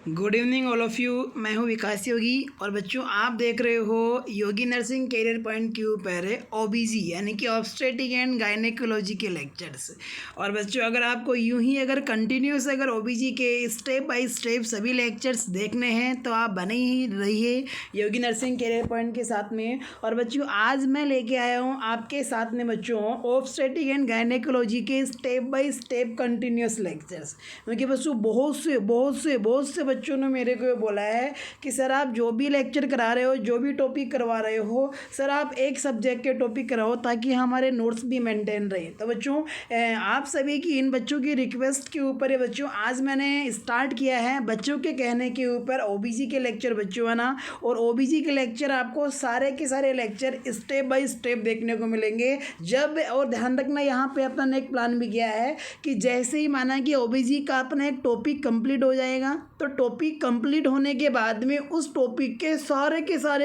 Good evening all of you. मैं हूं विकास योगी और बच्चों आप देख रहे हो योगी नर्सिंग कैरियर पॉइंट के ऊपर है ओबीजी यानी कि ऑब्स्टेटिक एंड गायनेकोलॉजी के लेक्चर्स। और बच्चों अगर आपको यूं ही अगर कंटिन्यूस अगर ओबीजी के स्टेप बाय स्टेप सभी लेक्चर्स देखने हैं तो आप बने ही रहिए योगी नर्सिंग कैरियर पॉइंट के साथ में। और बच्चों आज मैं लेके आया हूँ आपके साथ में बच्चों ऑब्स्टेटिक एंड गायनेकोलॉजी के step by step continuous lectures. क्योंकि बच्चों बहुत से बच्चों ने मेरे को बोला है कि सर आप जो भी लेक्चर करा रहे हो, जो भी टॉपिक करवा रहे हो, सर आप एक सब्जेक्ट के टॉपिक कराओ ताकि हमारे नोट्स भी मेंटेन रहे। तो बच्चों आप सभी की इन बच्चों की रिक्वेस्ट के ऊपर है बच्चों आज मैंने स्टार्ट किया है बच्चों के कहने के ऊपर ओबीजी के लेक्चर बच्चों है ना। और ओबीजी के लेक्चर आपको सारे के सारे लेक्चर स्टेप बाय स्टेप देखने को मिलेंगे जब। और ध्यान रखना यहाँ पे अपना एक प्लान भी किया है कि जैसे ही माना कि ओबीजी का अपना एक टॉपिक कंप्लीट हो जाएगा तो टॉपिक कंप्लीट होने के बाद में उस टॉपिक के सारे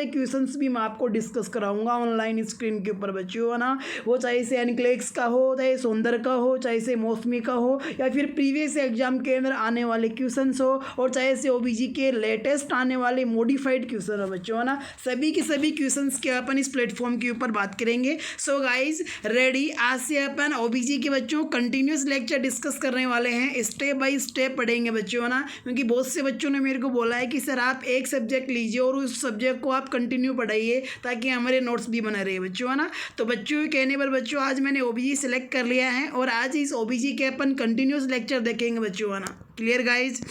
क्वेश्चंस भी मैं आपको डिस्कस कराऊंगा ऑनलाइन स्क्रीन के ऊपर बच्चों है ना। वो चाहे से एनक्लेक्स का हो, चाहे सौंदर्य का हो, चाहे से मौसमी का हो, या फिर प्रीवियस एग्जाम के अंदर आने वाले क्वेश्चंस हो, और चाहे से ओबीजी के लेटेस्ट आने वाले मॉडिफाइड क्वेश्चन हो बच्चों है ना। सभी के सभी क्वेश्चंस के अपन इस प्लेटफॉर्म के ऊपर बात करेंगे। सो गाइज रेडी, आज से अपन ओबीजी के बच्चों कंटिन्यूस लेक्चर डिस्कस करने वाले हैं, स्टेप बाय स्टेप पढ़ेंगे बच्चों है ना। क्योंकि बहुत से बच्चों ने मेरे को बोला है कि सर आप एक सब्जेक्ट लीजिए और उस सब्जेक्ट को आप कंटिन्यू पढ़ाइए ताकि हमारे नोट्स भी बने रहे बच्चों है ना। तो बच्चों के कहने पर बच्चों आज मैंने ओबीजी सेलेक्ट कर लिया है और आज इस ओबीजी के अपन कंटिन्यूस लेक्चर देखेंगे बच्चों है ना। Clear guys.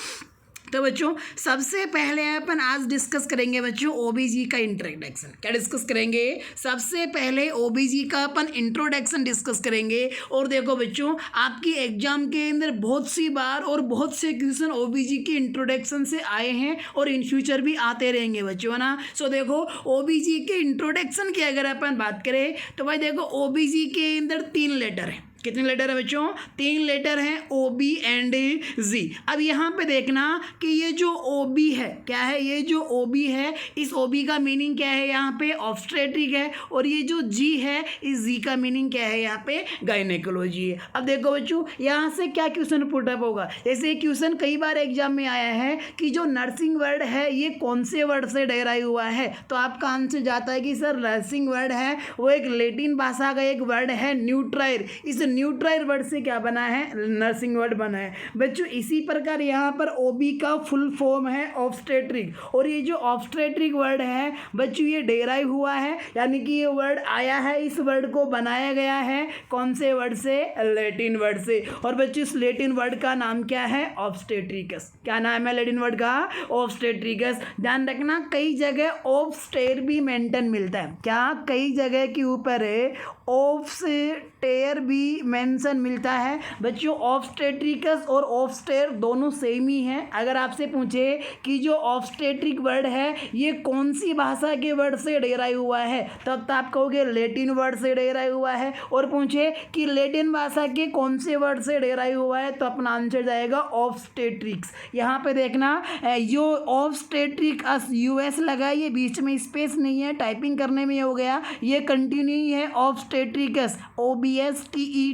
तो बच्चों सबसे पहले अपन आज डिस्कस करेंगे बच्चों ओबीजी का इंट्रोडक्शन। क्या डिस्कस करेंगे? सबसे पहले ओबीजी का अपन इंट्रोडक्शन डिस्कस करेंगे। और देखो बच्चों आपकी एग्जाम के अंदर बहुत सी बार और बहुत से क्वेश्चन ओबीजी के इंट्रोडक्शन से आए हैं और इन फ्यूचर भी आते रहेंगे बच्चों है ना। सो देखो ओबीजी के इंट्रोडक्शन की अगर अपन बात करें तो भाई देखो ओबीजी के अंदर 3 लेटर है। कितने लेटर है बच्चों? 3 लेटर हैं, ओ बी एंड जी। अब यहाँ पे देखना कि ये जो ओ बी है क्या है, ये जो ओ बी है इस ओ बी का मीनिंग क्या है यहाँ पे ऑब्स्टेट्रिक है, और ये जो जी है इस जी का मीनिंग क्या है यहाँ पे गायनेकोलॉजी है। अब देखो बच्चों यहाँ से क्या क्वेश्चन पुटअप होगा। जैसे क्वेश्चन कई बार एग्जाम में आया है कि जो नर्सिंग वर्ड है ये कौन से वर्ड से डेराइव हुआ है, तो आपका आंसर जाता है कि सर नर्सिंग वर्ड है वो एक लैटिन भाषा का एक वर्ड है न्यूट्राइर। इस न्यूट्राइल वर्ड से क्या बना है? नर्सिंग वर्ड बना है बच्चों। इसी प्रकार यहाँ पर ओबी का फुल फॉर्म है ऑब्स्टेट्रिक, और ये जो ऑब्स्टेट्रिक वर्ड है बच्चों ये डेराइव हुआ है यानी कि ये वर्ड आया है, इस वर्ड को बनाया गया है कौन से वर्ड से? लैटिन वर्ड से। और बच्चों इस लैटिन वर्ड का नाम क्या है? ऑब्स्टेट्रिकस। क्या नाम है लैटिन वर्ड का? ऑब्स्टेट्रिकस। ध्यान रखना कई जगह ऑब्स्टेर भी मेंशन मिलता है। क्या? कई जगह के ऊपर है ऑब्स्टेर भी मेंशन मिलता है बच्चों। ऑब्स्टेट्रिकस और ऑब्स्टेर दोनों सेम ही हैं। अगर आपसे पूछे कि जो ऑब्स्टेट्रिक वर्ड है ये कौन सी भाषा के वर्ड से डेराइव हुआ है, तब तो आप कहोगे लैटिन वर्ड से डेराइव हुआ है। और पूछे कि लैटिन भाषा के कौन से वर्ड से डेराइव हुआ है, तो अपना आंसर जाएगा ऑब्स्टेट्रिक्स। यहाँ पे देखना जो ऑब्स्टेट्रिकस यूएस लगा, ये बीच में स्पेस नहीं है, टाइपिंग करने में हो गया, ये कंटिन्यू ही है ऑब्स्टेट्रिकस OBSTETRICUS,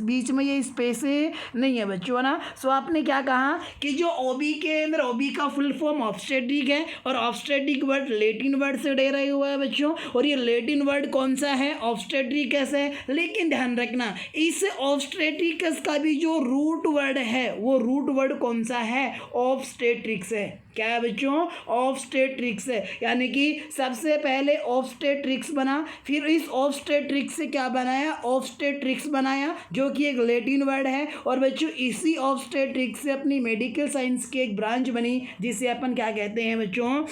बीच में ये स्पेस नहीं है बच्चों ना। सो आपने क्या कहा कि जो ओबी के अंदर ओबी का फुल फॉर्म ऑब्स्टेट्रिक है और ऑब्स्टेट्रिक वर्ड लैटिन वर्ड से डेराइव हुआ है बच्चों, और ये लैटिन वर्ड कौन सा है? ऑब्स्टेट्रिकस है। लेकिन ध्यान रखना इस ऑब्स्टेट्रिकस का भी जो रूट वर्ड है वो रूट वर्ड कौन सा है? ऑब्स्टेट्रिक्स है। क्या है बच्चों? ऑब्स्टेट्रिक्स है। यानी कि सबसे पहले ऑब्स्टेट्रिक्स बना, फिर इस ऑब्स्टेट्रिक्स से क्या बनाया? ऑब्स्टेट्रिक्स बनाया जो कि एक लैटिन वर्ड है। और बच्चों इसी ऑब्स्टेट्रिक्स से अपनी मेडिकल साइंस की एक ब्रांच बनी जिसे अपन क्या कहते हैं बच्चों?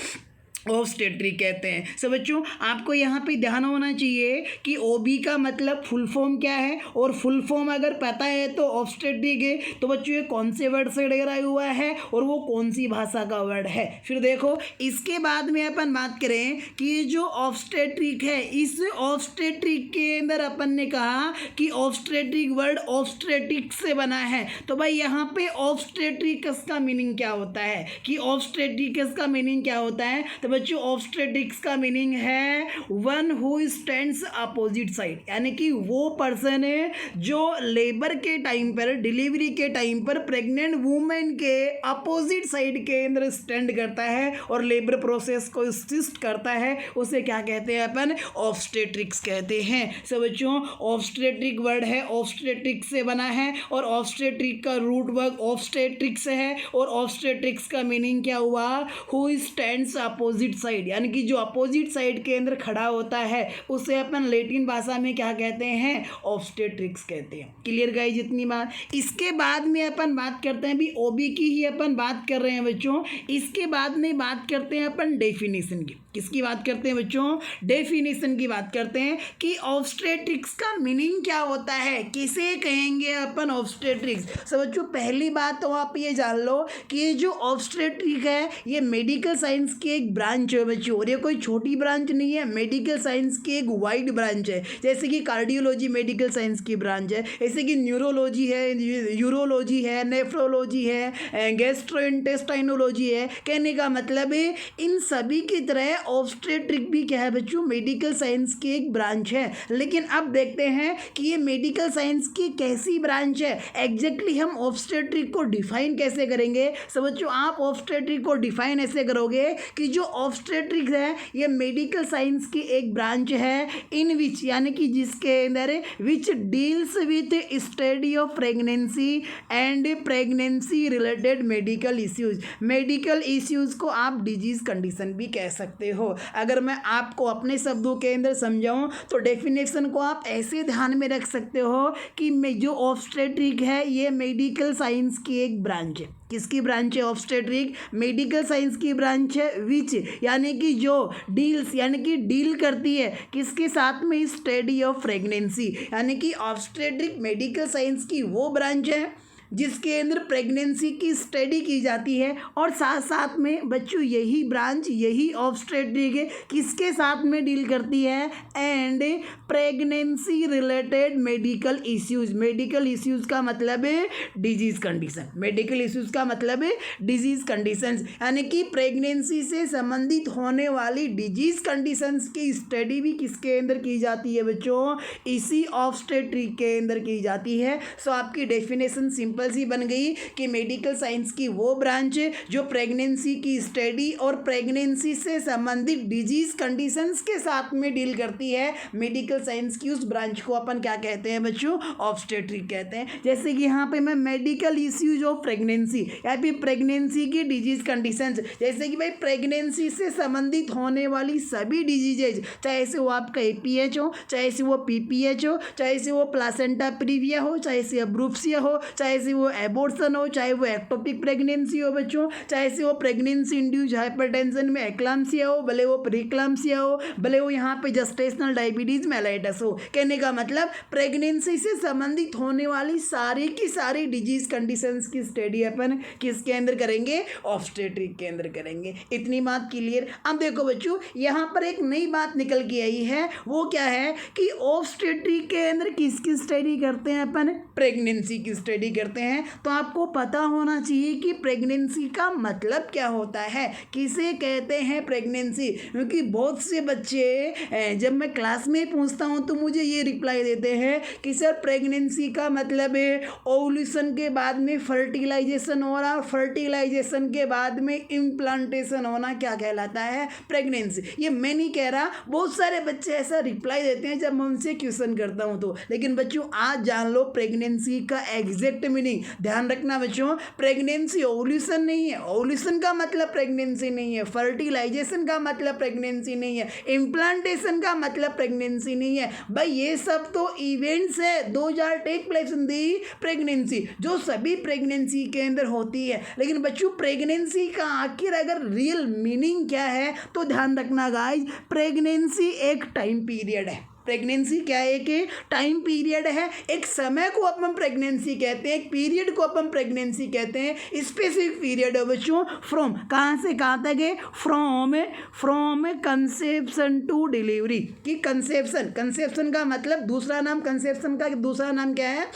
ऑब्स्टेट्रिक कहते हैं। सो बच्चों आपको यहाँ पे ध्यान होना चाहिए कि ओबी का मतलब फुल फॉर्म क्या है, और फुल फॉर्म अगर पता है तो ऑब्स्टेट्रिक है, तो बच्चों ये कौन से वर्ड से डेराइव हुआ है और वो कौन सी भाषा का वर्ड है। फिर देखो इसके बाद में अपन बात करें कि ये जो ऑब्स्टेट्रिक है इस ऑब्स्टेट्रिक के अंदर अपन ने कहा कि ऑब्स्टेट्रिक वर्ड ऑब्स्टेट्रिक से बना है। तो भाई यहाँ पे ऑब्स्टेट्रिकस का मीनिंग क्या होता है कि ऑब्स्टेट्रिकस का मीनिंग क्या होता है? तो बच्चों ऑब्स्टेट्रिक्स का मीनिंग है one who stands opposite side, यानी कि वो पर्सन है जो लेबर के टाइम पर, डिलीवरी के टाइम पर प्रेग्नेंट वुमेन के अपोजिट साइड के अंदर स्टैंड करता है और लेबर प्रोसेस को असिस्ट करता है, उसे क्या कहते हैं अपन? ऑब्स्टेट्रिक्स कहते हैं। सो बच्चों ऑब्स्टेट्रिक वर्ड है, ऑब्स्टेट्रिक्स से बना है और ऑब्स्टेट्रिक का रूट वर्ड ऑब्स्टेट्रिक्स है और ऑब्स्टेट्रिक्स का मीनिंग क्या हुआ? हु स्टैंड्स अपोजिट साइड, यानी कि जो अपोजिट साइड के अंदर खड़ा होता है उसे अपन लैटिन भाषा में क्या कहते हैं? ऑब्स्टेट्रिक्स कहते हैं। क्लियर गाइस जितनी बात। इसके बाद में अपन बात करते हैं, भी ओबी की ही अपन बात कर रहे हैं बच्चों। इसके बाद में बात करते हैं अपन डेफिनेशन की। किसकी बात करते हैं बच्चों? डेफिनेशन की बात करते हैं कि ऑब्स्टेट्रिक्स का मीनिंग क्या होता है, किसे कहेंगे अपन ऑब्स्टेट्रिक्स। सो बच्चों पहली बात तो आप ये जान लो कि ये जो ऑब्स्टेट्रिक है ये मेडिकल साइंस की एक ब्रांच है बच्चों, और ये कोई छोटी ब्रांच नहीं है, मेडिकल साइंस की एक वाइड ब्रांच है। जैसे कि कार्डियोलॉजी मेडिकल साइंस की ब्रांच है, जैसे कि न्यूरोलॉजी है, यूरोलॉजी है, नेफ्रोलॉजी है, गैस्ट्रोइंटेस्टाइनोलॉजी है। कहने का मतलब है इन सभी की तरह ऑब्स्टेट्रिक भी क्या है बच्चों? मेडिकल साइंस की एक ब्रांच है। लेकिन अब देखते हैं कि ये मेडिकल साइंस की कैसी ब्रांच है, एग्जैक्टली हम ऑब्स्टेट्रिक को डिफाइन कैसे करेंगे। सो बच्चों आप ऑब्स्टेट्रिक को डिफाइन ऐसे करोगे कि जो ऑब्स्टेट्रिक है ये मेडिकल साइंस की एक ब्रांच है, इन विच, यानी कि जिसके अंदर विच deals with study of pregnancy and pregnancy related medical issues. Medical issues को आप डिजीज कंडीशन भी कह सकते हो। अगर मैं आपको अपने शब्दों के अंदर समझाऊं तो डेफिनेशन को आप ऐसे ध्यान में रख सकते हो कि जो ऑब्स्टेट्रिक है ये मेडिकल साइंस की एक ब्रांच है। किसकी ब्रांच है? ऑब्स्टेट्रिक मेडिकल साइंस की ब्रांच है। विच यानी कि जो डील्स, यानी कि डील करती है किसके साथ में? स्टडी ऑफ प्रेगनेंसी, यानी कि ऑब्स्टेट्रिक मेडिकल साइंस की वो ब्रांच है जिसके अंदर प्रेगनेंसी की स्टडी की जाती है। और साथ साथ में बच्चों यही ब्रांच, यही ऑब्स्टेट्रिक किसके साथ में डील करती है? And pregnancy related medical issues. Medical issues का मतलब है डिजीज कंडीशन, मेडिकल इश्यूज का मतलब है डिजीज कंडीशंस, यानी कि प्रेगनेंसी से संबंधित होने वाली डिजीज कंडीशंस की स्टडी भी किसके अंदर की जाती है बच्चों? इसी ऑब्स्टेट्रिक के अंदर की जाती है। सो आपकी डेफिनेशन सिंपल सी बन गई कि मेडिकल साइंस की वो ब्रांच जो प्रेगनेंसी की स्टडी और प्रेगनेंसी से संबंधित डिजीज कंडीशंस के साथ में डील करती है। मेडिकल साइंस की उस ब्रांच को अपन क्या कहते हैं बच्चों? ऑब्स्टेट्रिक कहते हैं। जैसे कि यहाँ पे मैं मेडिकल इश्यूज ऑफ प्रेगनेंसी या फिर प्रेगनेंसी की डिजीज कंडीशंस, जैसे कि भाई प्रेगनेंसी से संबंधित होने वाली सभी डिजीजेज, चाहे से वो आपका APH हो, चाहे से वो PPH हो, चाहे से वो प्लासेंटा प्रीविया हो, चाहे से अब्रूप्सिया हो, चाहे से वो एबॉर्शन हो, चाहे वो एक्टोपिक प्रेगनेंसी हो बच्चों, चाहे से वो प्रेगनेंसी इंड्यूस्ड हाइपरटेंशन में एक्लाम्सिया हो, भले वो प्रीक्लाम्सिया हो, भले वो यहाँ पे जेस्टेशनल डायबिटीज मेलाइटस हो। कहने का मतलब प्रेगनेंसी से संबंधित होने वाली सारी की सारी डिजीज कंडीशंस की स्टडी अपन किसके अंदर करेंगे? ऑब्स्टेट्रिक के अंदर करेंगे। इतनी बात क्लियर। अब देखो बच्चों यहाँ पर एक नई बात निकल के आई है, वो क्या है कि ऑब्स्टेट्रिक के अंदर किसकी स्टडी करते हैं अपन? प्रेगनेंसी की स्टडी करते हैं। तो आपको पता होना चाहिए कि प्रेगनेंसी का मतलब क्या होता है, किसे कहते हैं प्रेगनेंसी। क्योंकि बहुत से बच्चे जब मैं क्लास में पूछता हूं तो मुझे ये रिप्लाई देते हैं कि सर प्रेगनेंसी का मतलब है ओव्यूलेशन के बाद में फर्टिलाइजेशन हो रहा, फर्टिलाइजेशन के बाद में इम्प्लांटेशन होना क्या कहलाता है? प्रेगनेंसी। ये मैं नहीं कह रहा, बहुत सारे बच्चे ऐसा रिप्लाई देते हैं जब मैं उनसे क्वेश्चन करता हूं तो। लेकिन बच्चों आज जान लो प्रेगनेंसी का एग्जैक्ट मीनिंग। ध्यान रखना बच्चों, प्रेगनेंसी ओव्यूलेशन नहीं है, ओव्यूलेशन का मतलब प्रेगनेंसी नहीं है, फर्टिलाइजेशन का मतलब प्रेगनेंसी नहीं है, इम्प्लांटेशन का मतलब प्रेगनेंसी नहीं है। भाई ये सब तो इवेंट्स है, two are take place in the pregnancy, जो सभी प्रेगनेंसी के अंदर होती है। लेकिन बच्चों प्रेगनेंसी का आखिर अगर रियल मीनिंग क्या है तो ध्यान रखना गाइज, प्रेगनेंसी एक टाइम पीरियड है। प्रेगनेंसी क्या है? एक टाइम पीरियड है, एक समय को अपन प्रेगनेंसी कहते हैं, एक पीरियड को अपन प्रेगनेंसी कहते हैं। स्पेसिफिक पीरियड है बच्चों, फ्रॉम कहाँ से कहाँ तक है? From conception to delivery. कि कंसेप्शन का मतलब दूसरा नाम, कंसेप्शन का दूसरा नाम क्या है?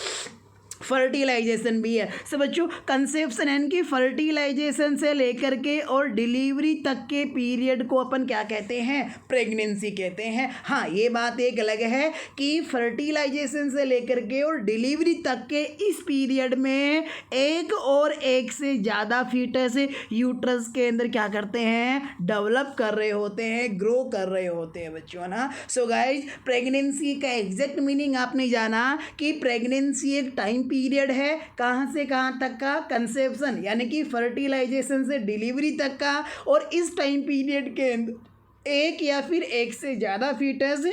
फर्टिलाइजेशन भी है। सो बच्चों कंसेप्शन यानी कि फर्टिलाइजेशन से लेकर के और डिलीवरी तक के पीरियड को अपन क्या कहते हैं, प्रेगनेंसी कहते हैं। हाँ, ये बात एक अलग है कि फर्टिलाइजेशन से लेकर के और डिलीवरी तक के इस पीरियड में एक से ज़्यादा फीटस यूट्रस के अंदर क्या करते हैं, डेवलप कर रहे होते हैं, ग्रो कर रहे होते हैं बच्चों ना। सो गाइज प्रेगनेंसी का एग्जैक्ट मीनिंग आपने जाना कि प्रेगनेंसी एक टाइम पीरियड है, कहाँ से कहाँ तक का, कंसेप्शन यानी कि फर्टिलाइजेशन से डिलीवरी तक का, और इस टाइम पीरियड के अंदर एक या फिर एक से ज़्यादा फीटस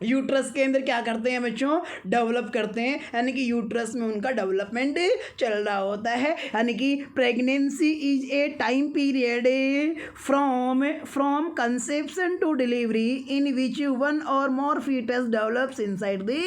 यूट्रस के अंदर क्या करते हैं बच्चों, डेवलप करते हैं, यानी कि यूट्रस में उनका डेवलपमेंट चल रहा होता है। यानी कि pregnancy is a time period from conception to delivery in which one or more foetus develops inside the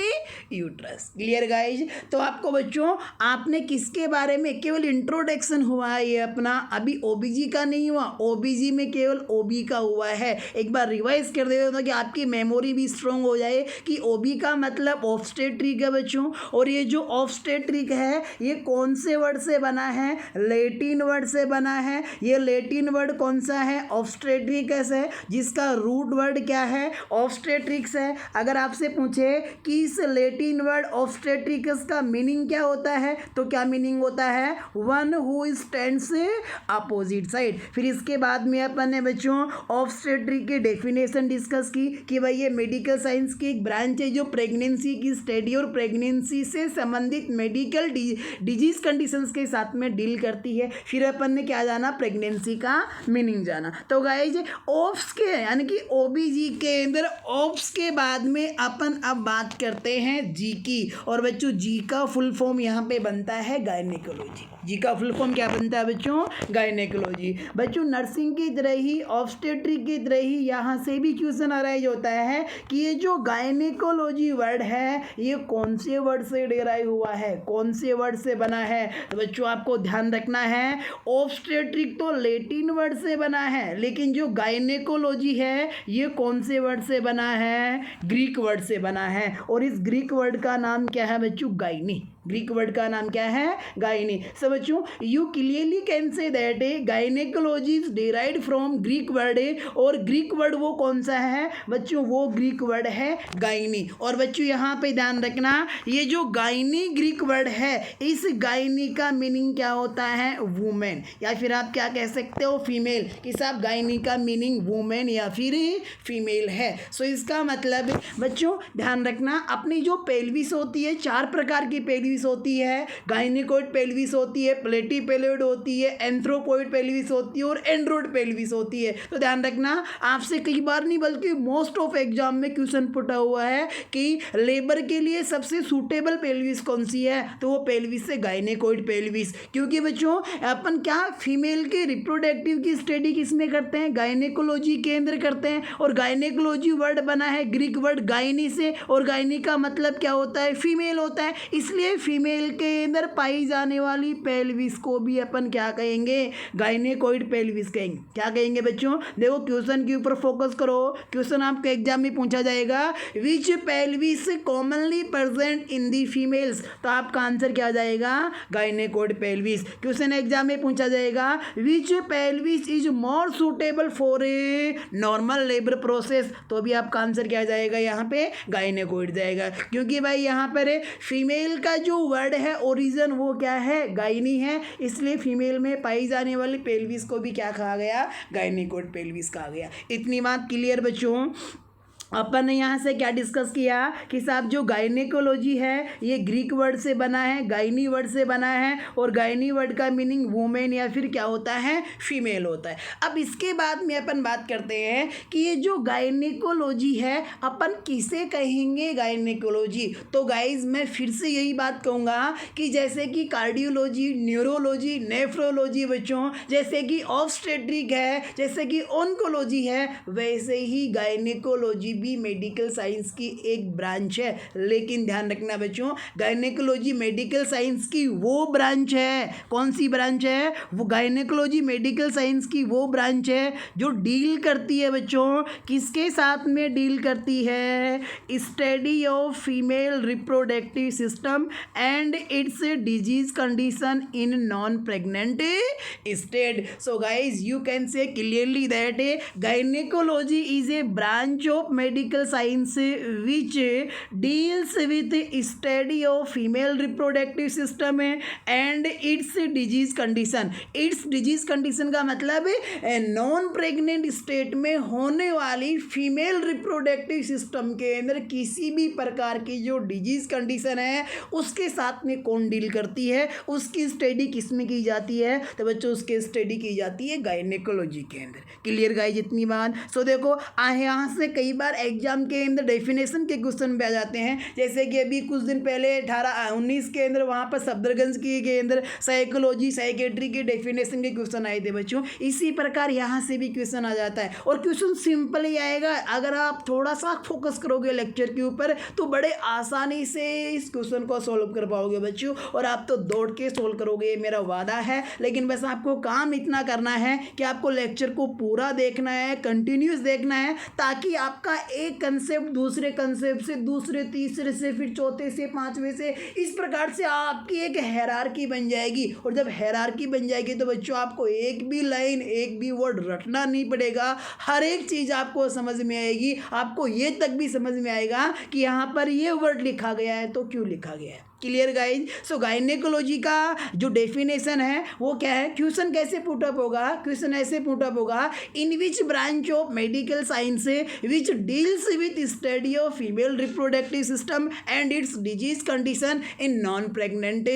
uterus. Clear guys? तो आपको बच्चों आपने किसके बारे में, केवल इंट्रोडक्शन हुआ है ये अपना, अभी ओबीजी का नहीं हुआ, ओबीजी में केवल ओबी का हुआ है। एक बार रिवाइज कर देते हो कि आपकी मेमोरी भी स्ट्रॉन्ग हो कि ओबी का मतलब ऑब्स्टेट्रिक है बच्चों, और ये जो ऑब्स्टेट्रिक है ये कौन से वर्ड से बना है, लैटिन वर्ड से बना है। ये लैटिन वर्ड कौन सा है, ऑब्स्टेट्रिकस है, जिसका रूट वर्ड क्या है, ऑब्स्टेट्रिक्स है। अगर आपसे पूछे कि इस लैटिन वर्ड ऑब्स्टेट्रिकस का मीनिंग क्या होता है, तो क्या मीनिंग होता है, one who stands opposite side. फिर इसके बाद में अपन ने बच्चों ऑब्स्टेट्रिक की डेफिनेशन डिस्कस की कि भाई ये मेडिकल साइंस की एक ब्रांच है जो प्रेगनेंसी की स्टडी और प्रेगनेंसी से संबंधित मेडिकल डिजीज कंडीशंस के साथ में डील करती है। फिर अपन ने क्या जाना, प्रेगनेंसी का मीनिंग जाना। तो गाइज ओब्स के यानी कि ओबीजी के अंदर ओब्स के बाद में अपन अब बात करते हैं जी की, और बच्चों जी का फुल फॉर्म यहाँ पे बनता है गायनेकोलॉजी। जी का फुल फॉर्म क्या बनता है बच्चों, गायनेकोलॉजी। बच्चों नर्सिंग की तरह ही ऑब्स्टेट्रिक की तरह ही यहाँ से भी क्वेश्चन अराइज होता है कि ये जो गायनेकोलॉजी वर्ड है ये कौन से वर्ड से डेराइव हुआ है, कौन से वर्ड से बना है। तो बच्चों आपको ध्यान रखना है ऑब्स्टेट्रिक तो लैटिन वर्ड से बना है, लेकिन जो गायनेकोलॉजी है ये कौन से वर्ड से बना है, ग्रीक वर्ड से बना है। और इस ग्रीक वर्ड का नाम क्या है बच्चों, गायनी। ग्रीक वर्ड का नाम क्या है, गायनी। सो बच्चों you clearly can say that gynaecology is derived from Greek word, और ग्रीक वर्ड वो कौन सा है बच्चों, वो ग्रीक वर्ड है गायनी। और बच्चों यहाँ पे ध्यान रखना ये जो गायनी ग्रीक वर्ड है, इस गायनी का मीनिंग क्या होता है, वुमेन, या फिर आप क्या कह सकते हो, फीमेल। कि साहब गायनी का मीनिंग वुमेन या फिर फीमेल है। सो इसका मतलब बच्चों ध्यान रखना अपनी जो पेल्विस होती है, 4 प्रकार की पेल्विस होती है, गायनेकोइड पेल्विस होती है, प्लेटीपेलोइड होती है, एंथ्रोपोइड पेल्विस होती है और एंड्रोइड पेल्विस होती है। तो ध्यान रखना आपसे कई बार नहीं बल्कि मोस्ट ऑफ एग्जाम में क्वेश्चन पुटा हुआ है कि लेबर के लिए सबसे सूटेबल पेल्विस कौन सी है, तो वो पेल्विस है गायनेकोइड पेल्विस। क्योंकि बच्चों अपन क्या फीमेल के रिप्रोडक्टिव की स्टडी किस में करते हैं, गायनेकोलॉजी के अंदर करते हैं। और गायनेकोलॉजी वर्ड बना है ग्रीक वर्ड गायनी से, और गायनी का मतलब क्या होता है, फीमेल होता है। इसलिए फीमेल के अंदर पाई जाने वाली पेल्विस को भी अपन क्या कहेंगे, गायनेकोइड पेल्विस कहेंगे। क्या कहेंगे बच्चों, देखो क्वेश्चन के ऊपर फोकस करो। क्वेश्चन आपके एग्जाम में पूछा जाएगा which pelvis commonly present in the females, तो आपका आंसर क्या आ जाएगा, गायनेकोइड पेल्विस। क्वेश्चन एग्जाम में पूछा जाएगा which pelvis is more suitable for a normal labour process, तो भी आपका आंसर क्या आ जाएगा, यहाँ पे गायनेकोइड जाएगा। क्योंकि भाई यहाँ पर फीमेल का जो वर्ड है ओरिजिन वो क्या है, गायनी है, इसलिए फीमेल में पाई जाने वाली पेल्विस को भी क्या कहा गया, गायनेकोइड पेल्विस कहा गया। इतनी बात क्लियर बच्चों। अपन ने यहाँ से क्या डिस्कस किया कि साहब जो गायनेकोलॉजी है ये ग्रीक वर्ड से बना है, गायनी वर्ड से बना है, और गायनी वर्ड का मीनिंग वुमेन या फिर क्या होता है, फीमेल होता है। अब इसके बाद में अपन बात करते हैं कि ये जो गायनेकोलॉजी है अपन किसे कहेंगे गायनेकोलॉजी। तो गाइज मैं फिर से यही बात कहूँगा कि जैसे कि कार्डियोलॉजी, न्यूरोलॉजी, नेफ्रोलॉजी बच्चों, जैसे कि ऑब्स्टेट्रिक है, जैसे कि ऑन्कोलॉजी है, वैसे ही गायनेकोलॉजी भी मेडिकल साइंस की एक ब्रांच है, लेकिन ध्यान रखना बच्चों, गायनेकोलॉजी मेडिकल साइंस की वो ब्रांच है, कौन सी ब्रांच है, वो गायनेकोलॉजी मेडिकल साइंस की वो ब्रांच है जो डील करती है बच्चों, किसके साथ में डील करती है, study of female reproductive system and its disease condition in non pregnant state. So guys, you can say clearly that gynecology is a branch of medical science which deals with study of female reproductive system and its disease condition. its disease condition का मतलब non pregnant state में होने वाली female reproductive system के अंदर किसी भी प्रकार की जो डिजीज कंडीशन है उसके साथ में कौन डील करती है, उसकी स्टडी किस में की जाती है, तो बच्चों उसके स्टडी की जाती है गायनेकोलॉजी के अंदर. क्लियर गाइस इतनी बात. सो देखो यहाँ से कई बार एग्जाम के अंदर डेफिनेशन के क्वेश्चन पे आ जाते हैं, जैसे कि अभी कुछ दिन पहले 18-19 के अंदर वहाँ पर सफदरगंज के अंदर साइकोलॉजी साइकेट्री के डेफिनेशन के क्वेश्चन आए थे बच्चों. इसी प्रकार यहाँ से भी क्वेश्चन आ जाता है और क्वेश्चन सिंपल ही आएगा. अगर आप थोड़ा सा फोकस करोगे लेक्चर के ऊपर तो बड़े आसानी से इस क्वेश्चन को सॉल्व कर पाओगे बच्चों, और आप तो दौड़ के सॉल्व करोगे मेरा वादा है. लेकिन बस आपको काम इतना करना है कि आपको लेक्चर को पूरा देखना है, कंटिन्यूस देखना है, ताकि आपका एक कंसेप्ट दूसरे कंसेप्ट से, दूसरे तीसरे से, फिर चौथे से, पांचवें से, इस प्रकार से आपकी एक हायरार्की बन जाएगी. और जब हायरार्की बन जाएगी तो बच्चों आपको एक भी लाइन, एक भी वर्ड रटना नहीं पड़ेगा, हर एक चीज़ आपको समझ में आएगी. आपको ये तक भी समझ में आएगा कि यहाँ पर ये वर्ड लिखा गया है तो क्यों लिखा गया है. Clear guys. सो गायनेकोलॉजी का जो डेफिनेशन है वो क्या है, क्वेश्चन कैसे पुटअप होगा, क्वेश्चन ऐसे पुटअप होगा, in which branch of medical science which deals with study of female reproductive system and its disease condition in non pregnant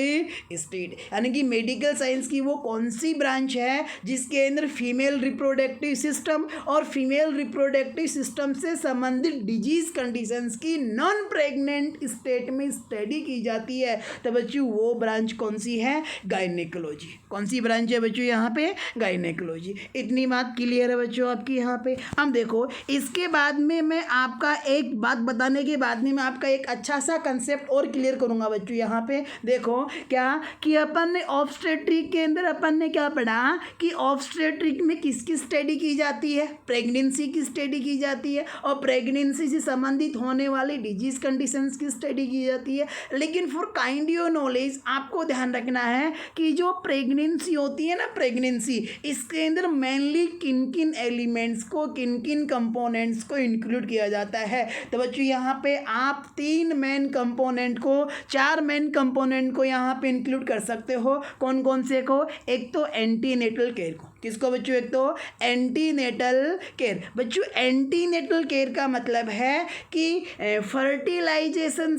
state. यानी कि मेडिकल साइंस की वो कौन सी ब्रांच है जिसके अंदर फीमेल रिप्रोडक्टिव सिस्टम और फीमेल रिप्रोडक्टिव सिस्टम से संबंधित डिजीज कंडीशंस की नॉन प्रेग्नेंट स्टेट में स्टडी की जाती है. तो बच्चों वो ब्रांच कौन सी है, गायनेकोलॉजी. कौन सी ब्रांच है बच्चों यहाँ पे, गायनेकोलॉजी. इतनी बात क्लियर है बच्चों आपकी यहाँ पे. हम देखो इसके बाद में मैं आपका एक बात बताने के बाद में मैं आपका एक अच्छा सा कंसेप्ट और क्लियर करूँगा बच्चों. यहाँ पे देखो क्या कि अपन ने ऑब्स्टेट्रिक के अंदर अपन ने क्या पढ़ा कि ऑब्स्टेट्रिक में किसकी स्टडी की जाती है, प्रेगनेंसी की स्टडी की जाती है और प्रेगनेंसी से संबंधित होने वाली डिजीज कंडीशंस की स्टडी की जाती है. लेकिन फॉर काइंड योर नॉलेज आपको ध्यान रखना है कि जो प्रेगनेंसी होती है ना, प्रेगनेंसी, इसके अंदर मेनली किन किन एलिमेंट्स को, किन किन कंपोनेंट्स को इंक्लूड किया जाता है. तो बच्चों यहाँ पे आप 3 मेन कंपोनेंट को, 4 मेन कंपोनेंट को यहाँ पे इंक्लूड कर सकते हो. कौन कौन से को, एक तो एंटीनेटल केयर को, किसको बच्चों, एक तो एंटीनेटल केयर. बच्चों एंटीनेटल केयर का मतलब है कि फर्टिलाइजेशन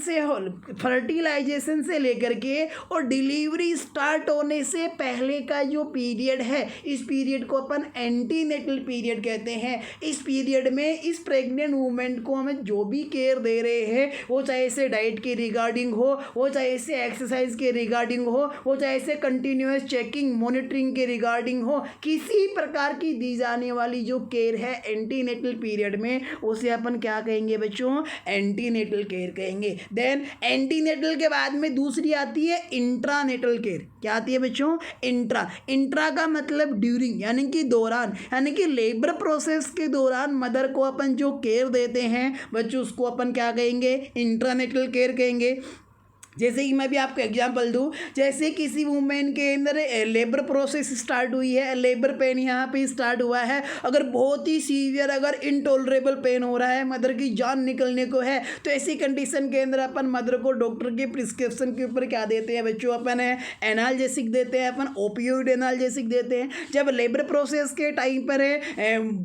से लेकर के और डिलीवरी स्टार्ट होने से पहले का जो पीरियड है, इस पीरियड को अपन एंटीनेटल पीरियड कहते हैं. इस पीरियड में इस प्रेग्नेंट वूमेन को हमें जो भी केयर दे रहे हैं, वो चाहे इसे डाइट के रिगार्डिंग हो, वो चाहे इसे एक्सरसाइज के रिगार्डिंग हो, वो चाहे इसे कंटिन्यूअस चेकिंग मॉनिटरिंग के रिगार्डिंग हो, किसी प्रकार की दी जाने वाली जो केयर है एंटीनेटल पीरियड में, उसे अपन क्या कहेंगे बच्चों, एंटीनेटल केयर कहेंगे. देन एंटीनेटल के बाद में दूसरी आती है इंट्रानेटल केयर. क्या आती है बच्चों, इंट्रा का मतलब ड्यूरिंग, यानी कि दौरान, यानी कि लेबर प्रोसेस के दौरान मदर को अपन जो केयर देते हैं बच्चों उसको अपन क्या कहेंगे, इंट्रानेटल केयर कहेंगे. जैसे कि मैं भी आपको एग्जांपल दूं, जैसे किसी वुमेन के अंदर लेबर प्रोसेस स्टार्ट हुई है, लेबर पेन यहाँ पे स्टार्ट हुआ है, अगर बहुत ही सीवियर, अगर इनटॉलरेबल पेन हो रहा है, मदर की जान निकलने को है, तो ऐसी कंडीशन के अंदर अपन मदर को डॉक्टर के प्रिस्क्रिप्शन के ऊपर क्या देते हैं बच्चों, अपन एनाल्जेसिक देते हैं, अपन ओपियोइड एनाल्जेसिक देते हैं. जब लेबर प्रोसेस के टाइम पर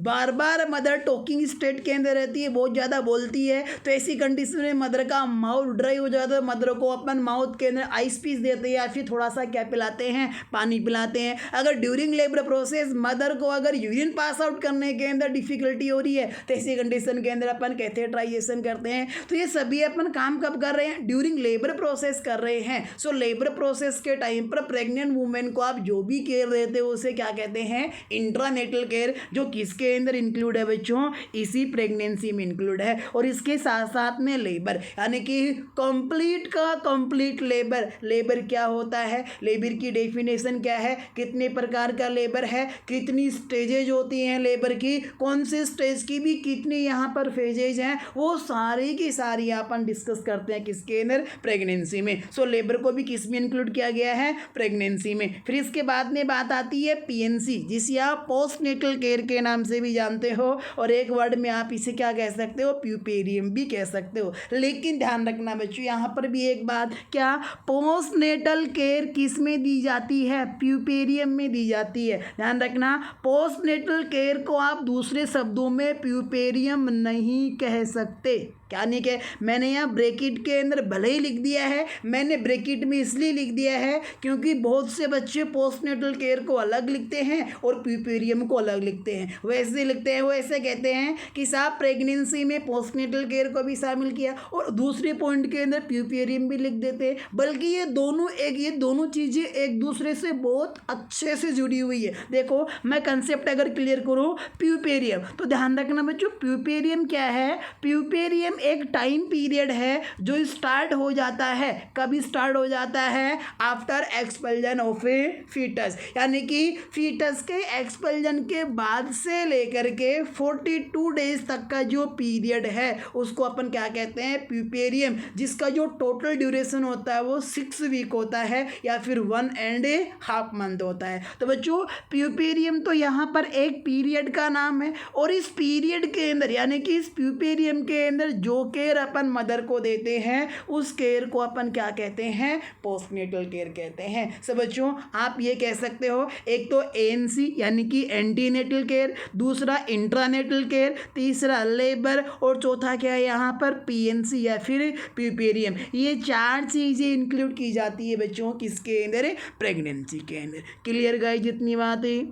बार बार मदर टॉकिंग स्टेट के अंदर रहती है, बहुत ज़्यादा बोलती है, तो ऐसी कंडीशन में मदर का माउथ ड्राई हो जाता है, मदर को अपन माउथ के अंदर आइस पीस देते हैं या फिर थोड़ा सा क्या पिलाते हैं, पानी पिलाते हैं। अगर ड्यूरिंग लेबर प्रोसेस मदर को अगर यूरिन पास आउट करने के अंदर डिफिकल्टी हो रही है तो ऐसी कंडीशन के अंदर अपन कैथेटराइजेशन करते हैं। तो ये सभी अपन काम कब कर रहे हैं, ड्यूरिंग लेबर प्रोसेस कर रहे हैं। सो लेबर प्रोसेस के टाइम पर प्रेग्नेंट वुमेन को आप जो भी केयर देते हो उसे क्या कहते हैं, इंट्रानेटल केयर, जो किसके अंदर इंक्लूड है बच्चों, इसी प्रेगनेंसी में इंक्लूड है। और इसके साथ साथ में लेबर, यानी कि कंप्लीट का कंप्लीट लेबर। लेबर क्या होता है, लेबर की डेफिनेशन क्या है, कितने प्रकार का लेबर है, कितनी स्टेजेज होती हैं लेबर की, कौन से स्टेज की भी कितनी यहाँ पर फेजेज हैं, वो सारी की सारी अपन डिस्कस करते हैं किसके अंदर, प्रेगनेंसी में। सो लेबर को भी किस में इंक्लूड किया गया है, प्रेगनेंसी में। फिर इसके बाद में बात आती है पीएनसी, जिसे आप पोस्ट नेटल केयर के नाम से भी जानते हो, और एक वर्ड में आप इसे क्या कह सकते हो, प्यूपेरियम भी कह सकते हो। लेकिन ध्यान रखना बच्चों, यहाँ पर भी एक बात, क्या पोस्ट नेटल केयर किस में दी जाती है, प्यूपेरियम में दी जाती है। ध्यान रखना, पोस्ट नेटल केयर को आप दूसरे शब्दों में प्यूपेरियम नहीं कह सकते। क्या नहीं कहे, मैंने यहाँ ब्रैकेट के अंदर भले ही लिख दिया है, मैंने ब्रैकेट में इसलिए लिख दिया है क्योंकि बहुत से बच्चे पोस्टनेटल केयर को अलग लिखते हैं और प्यूपेरियम को अलग लिखते हैं। वैसे लिखते हैं, वो ऐसे कहते हैं कि साहब प्रेगनेंसी में पोस्टनेटल केयर को भी शामिल किया और दूसरे पॉइंट के अंदर प्यूपेरियम भी लिख देते हैं। बल्कि ये दोनों चीज़ें एक दूसरे से बहुत अच्छे से जुड़ी हुई है। देखो मैं कंसेप्ट अगर क्लियर करूँ, प्यूपेरियम, तो ध्यान रखना बच्चों, प्यूपेरियम क्या है, प्यूपेरियम एक टाइम पीरियड है जो स्टार्ट हो जाता है, कभी स्टार्ट हो जाता है, after expulsion of a foetus, यानी कि फीटस के एक्सपल्जन के बाद से लेकर के 42 डेज तक का जो पीरियड है उसको अपन क्या कहते हैं, प्यूपेरियम, जिसका जो टोटल ड्यूरेशन होता है वो 6 वीक होता है या फिर 1.5 मंथ होता है। तो बच्चों प्यूपेरियम तो यहाँ पर एक पीरियड का नाम है, और इस पीरियड के अंदर यानी कि इस प्यूपेरियम के अंदर जो केयर अपन मदर को देते हैं उस केयर को अपन क्या कहते हैं, पोस्टनेटल केयर कहते हैं। सब बच्चों आप ये कह सकते हो, एक तो एएनसी यानी कि एंटीनेटल केयर, दूसरा इंट्रानेटल केयर, तीसरा लेबर, और चौथा क्या है यहाँ पर, पीएनसी या फिर प्यूपेरियम। ये 4 चीज़ें इंक्लूड की जाती है बच्चों किसके अंदर, प्रेगनेंसी के अंदर। क्लियर गाइस जितनी बात है।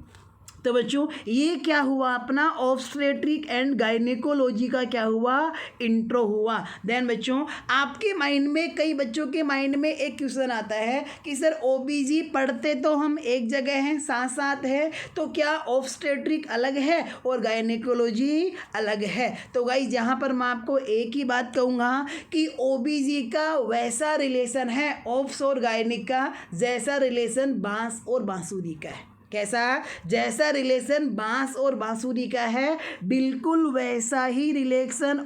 तो बच्चों ये क्या हुआ, अपना ऑब्स्टेट्रिक एंड गायनेकोलॉजी का क्या हुआ, इंट्रो हुआ। देन बच्चों आपके माइंड में, कई बच्चों के माइंड में एक क्वेश्चन आता है कि सर ओबीजी पढ़ते तो हम एक जगह हैं, साथ साथ है, तो क्या ऑब्स्टेट्रिक अलग है और गायनेकोलॉजी अलग है। तो गाइस यहाँ पर मैं आपको एक ही बात कहूँगा कि ओबीजी का वैसा रिलेशन है ऑब्स और गायनिक का जैसा रिलेशन बांस और बांसुरी का है। कैसा, जैसा रिलेशन बांस और बांसुरी का है, बिल्कुल वैसा ही रिलेशन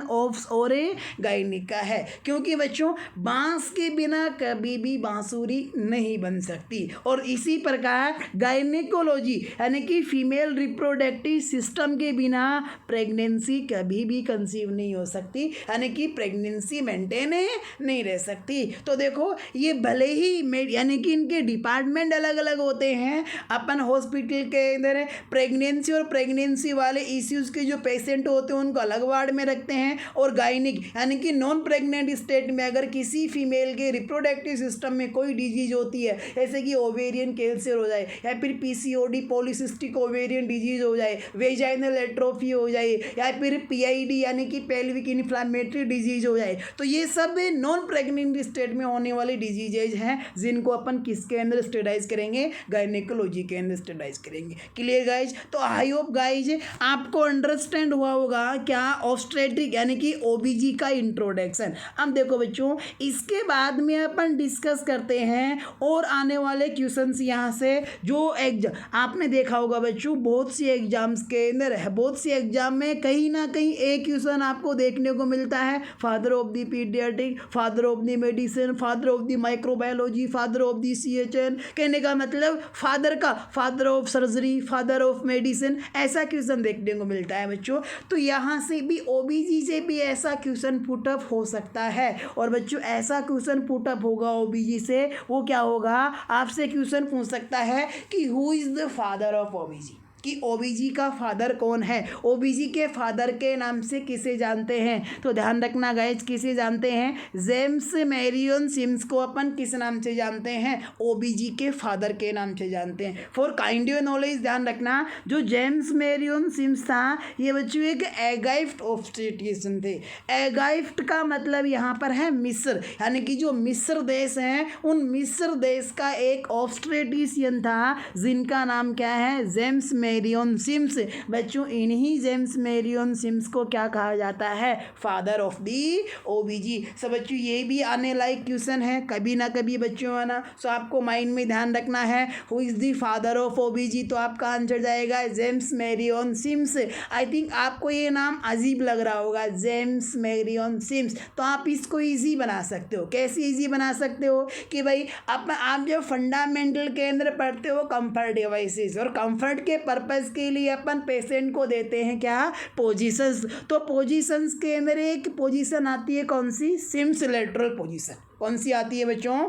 ऑफ और गायनिक का है। क्योंकि बच्चों बांस के बिना कभी भी बांसुरी नहीं बन सकती, और इसी प्रकार गायनेकोलॉजी यानी कि फीमेल रिप्रोडक्टिव सिस्टम के बिना प्रेगनेंसी कभी भी कंसीव नहीं हो सकती, यानी कि प्रेगनेंसी मेंटेन नहीं रह सकती। तो देखो ये भले ही यानी कि इनके डिपार्टमेंट अलग अलग होते हैं, अपन हॉस्पिटल के अंदर प्रेगनेंसी और प्रेगनेंसी वाले इश्यूज के जो पेशेंट होते हैं उनको अलग वार्ड में रखते हैं, और गायनिक यानी कि नॉन प्रेग्नेंट स्टेट में अगर किसी फीमेल के रिप्रोडक्टिव सिस्टम में कोई डिजीज होती है, जैसे कि ओवेरियन कैंसर हो जाए या फिर पीसीओडी पॉलीसिस्टिक ओवेरियन डिजीज हो जाए, वेजाइनल एट्रोफी हो जाए, या फिर पीआईडी यानी कि पेल्विक इन्फ्लामेटरी डिजीज हो जाए, तो ये सब नॉन प्रेग्नेंट स्टेट में होने वाली डिजीजेज हैं जिनको अपन किसके अंदर स्टडीज करेंगे, गायनेकोलॉजी के अंदर स्टडीज करेंगे। Clear guys. तो आई होप गाइज आपको अंडरस्टैंड हुआ होगा क्या ऑब्स्टेट्रिक यानी कि ओबीजी का इंट्रोडक्शन। अब देखो बच्चों इसके बाद में अपन डिस्कस करते हैं और आने वाले क्वेश्चंस यहाँ से जो एग्जाम आपने देखा होगा बच्चों, बहुत सी एग्जाम्स के अंदर है, बहुत सी एग्जाम में कहीं ना कहीं एक क्वेश्चन आपको देखने को मिलता है, father of the paediatric, father of the medicine, father of the microbiology, father of the CHN, कहने का मतलब father of surgery, father of medicine, ऐसा क्वेश्चन देखने को मिलता है बच्चों। तो यहाँ से भी ओबीजी से भी ऐसा क्वेश्चन पुटअप हो सकता है, और बच्चों ऐसा क्वेश्चन पुटअप होगा ओबीजी से, वो क्या होगा, आपसे क्वेश्चन पूछ सकता है कि who is the father of ओबीजी। कि ओबीजी का फादर कौन है, ओबीजी के फादर के नाम से किसे जानते हैं, तो ध्यान रखना गाइज किसे जानते हैं, जेम्स मैरियन सिम्स को अपन किस नाम से जानते हैं, ओबीजी के फादर के नाम से जानते हैं। फॉर काइंड योर नॉलेज ध्यान रखना, जो जेम्स मैरियन सिम्स था ये बच्चों एक एगाइफ्ट ऑब्स्टेट्रिशियन थे। एगाइफ्ट का मतलब यहाँ पर है मिस्र, यानी कि जो मिस्र देश है उन मिस्र देश का एक ऑब्स्टेट्रिशियन था जिनका नाम क्या है, जेम्स मैरियन सिम्स। बच्चों इन्हीं जेम्स मैरियन सिम्स को क्या कहा जाता है, फादर ऑफ दी ओबीजी। सब बच्चों ये भी आने लायक क्वेश्चन है कभी ना कभी बच्चों, है ना। सो आपको माइंड में ध्यान रखना है who is the father of OBG, तो आपका आंसर जाएगा James Marion Sims. I think आपको ये नाम अजीब लग रहा होगा, जेम्स मैरियन सिम्स, तो आप इसको इजी बना सकते हो। कैसे इजी बना सकते हो कि भाई आप जब फंडामेंटल के अंदर पढ़ते हो कंफर्ट डिवाइसेस, और कंफर्ट के पर्पज़ के लिए अपन पेशेंट को देते हैं क्या, पोजीशंस। तो पोजीशंस के अंदर एक पोजीशन आती है कौन सी, सिम्स लेटरल पोजीशन। कौन सी आती है बच्चों,